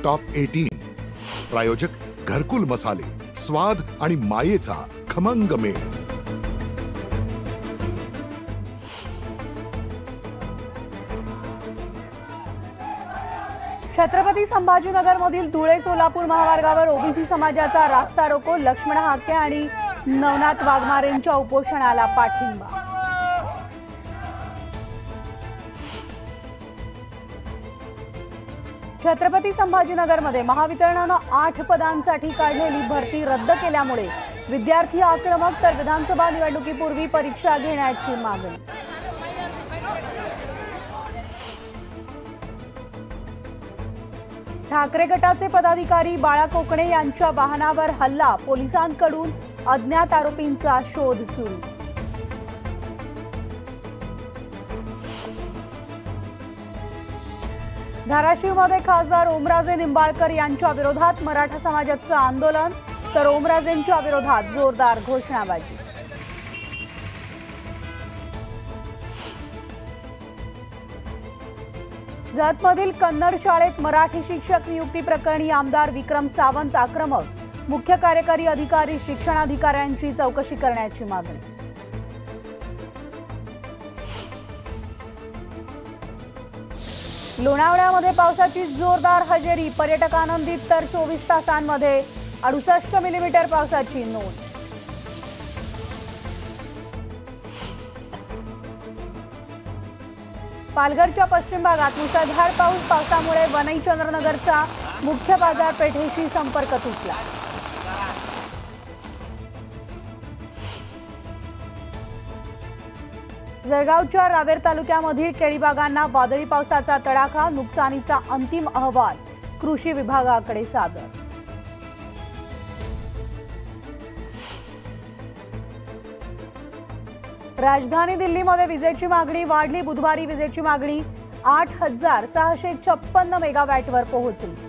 Top 18 प्रायोजक घरकुल मसाले, स्वाद आणि मायेचा खमंग मेळ। छत्रपती संभाजीनगर मधील धुळे सोलापूर महामार्गावर ओबीसी समाजाचा रास्ता रोको, लक्ष्मण हाके आणि नवनाथ वाघमारेंच्या उपोषणाला पाठिंबा। छत्रपती संभाजीनगरमध्ये महावितरणानं 8 पदांसाठी काढलेली भरती रद्द केल्यामुळे विद्यार्थी आक्रमक, तर विधानसभा निवडणुकीपूर्वी परीक्षा घेण्याची मागणी। ठाकरे गटाचे पदाधिकारी बाळा कोकणे यांच्या वाहनावर हल्ला, पोलिसांकडून अज्ञात आरोपींचा शोध सुरू। धाराशिवमध्ये खासदार ओमराजे निंबाळकर यांच्या विरोधात मराठा समाजाचं आंदोलन, तर ओमराजेंच्या विरोधात जोरदार घोषणाबाजी। जतमधील कन्नड शाळेत मराठी शिक्षक नियुक्ती प्रकरणी आमदार विक्रम सावंत आक्रमक, मुख्य कार्यकारी अधिकारी शिक्षणाधिकाऱ्यांची चौकशी करण्याची मागणी। लोणावळ्यामध्ये पावसाची जोरदार हजेरी, पर्यटक आनंदित, तर 24 तासांमध्ये 68 मिलीमीटर पावसाची नोंद। पालघरच्या पश्चिम भागात मुसळधार पावसामुळे वनई चंद्रनगरचा मुख्य बाजारपेठेशी संपर्क तुटला। जळगावच्या रावेर तालुक्यामधील केळीबागांना वादळी पावसाचा तडाखा, नुकसानीचा अंतिम अहवाल कृषी विभागाकडे सादर। राजधानी दिल्लीमध्ये विजेची मागणी वाढली, बुधवारी विजेची मागणी 8656 मेगावॅटवर पोहोचली।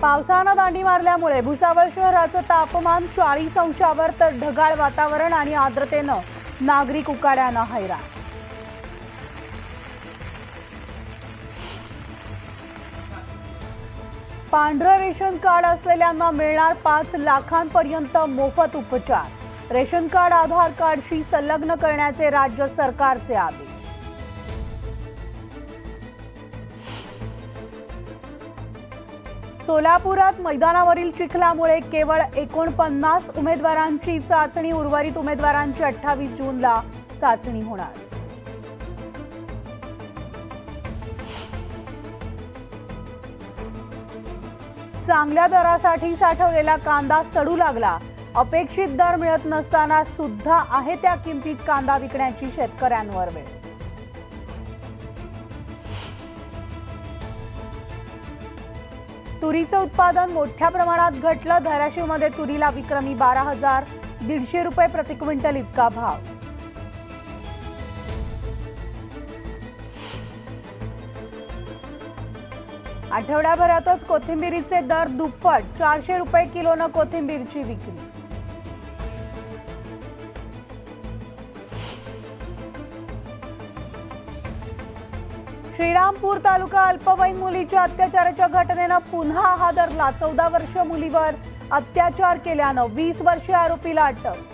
पावसानं दांडी मारल्यामुळे भुसावळ शहराचं तापमान 40 अंशावर, तर ढगाळ वातावरण आणि आर्द्रतेनं नागरिक उकाड्यानं हैराण। पांढरं रेशन कार्ड असलेल्यांना मिळणार 5 लाखांपर्यंत मोफत उपचार, रेशन कार्ड आधार कार्डशी संलग्न करण्याचे राज्य सरकारचे आदेश। सोलापुरात मैदानावरील चिखलामुळे केवळ 49 उमेदवारांची चाचणी, उर्वरित उमेदवारांची 28 जूनला चाचणी होणार। चांगल्या दरासाठी साठवलेला कांदा सडू लागला, अपेक्षित दर मिळत नसताना सुद्धा आहे त्या किमतीत कांदा विकण्याची शेतकऱ्यांवर वेळ। तुरीचं उत्पादन मोठ्या प्रमाणात घटलं, धाराशिवमध्ये तुरीला विक्रमी 12,150 रुपये प्रति क्विंटल इतका भाव। आठवड्याभरातच कोथिंबीरीचे दर दुप्पट, 400 रुपये किलोनं कोथिंबीरची विक्री। श्रीरामपूर तालुका अल्पवयीन मुलीच्या अत्याचाराच्या घटनेनं पुन्हा हादरला, 14 वर्षीय मुलीवर अत्याचार केल्यानं 20 वर्षीय आरोपीला अटक।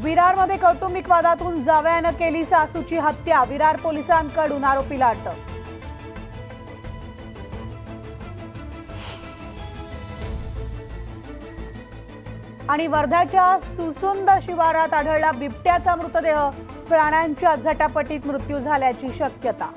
विरारमध्ये कौटुंबिक वादातून जावयानं केली सासूची हत्या, विरार पोलिसांकडून आरोपीला अटक। आणि वर्ध्याच्या सुसुंद शिवारात आढळला बिबट्याचा मृतदेह, प्राण्यांच्या झटापटीत मृत्यू झाल्याची शक्यता।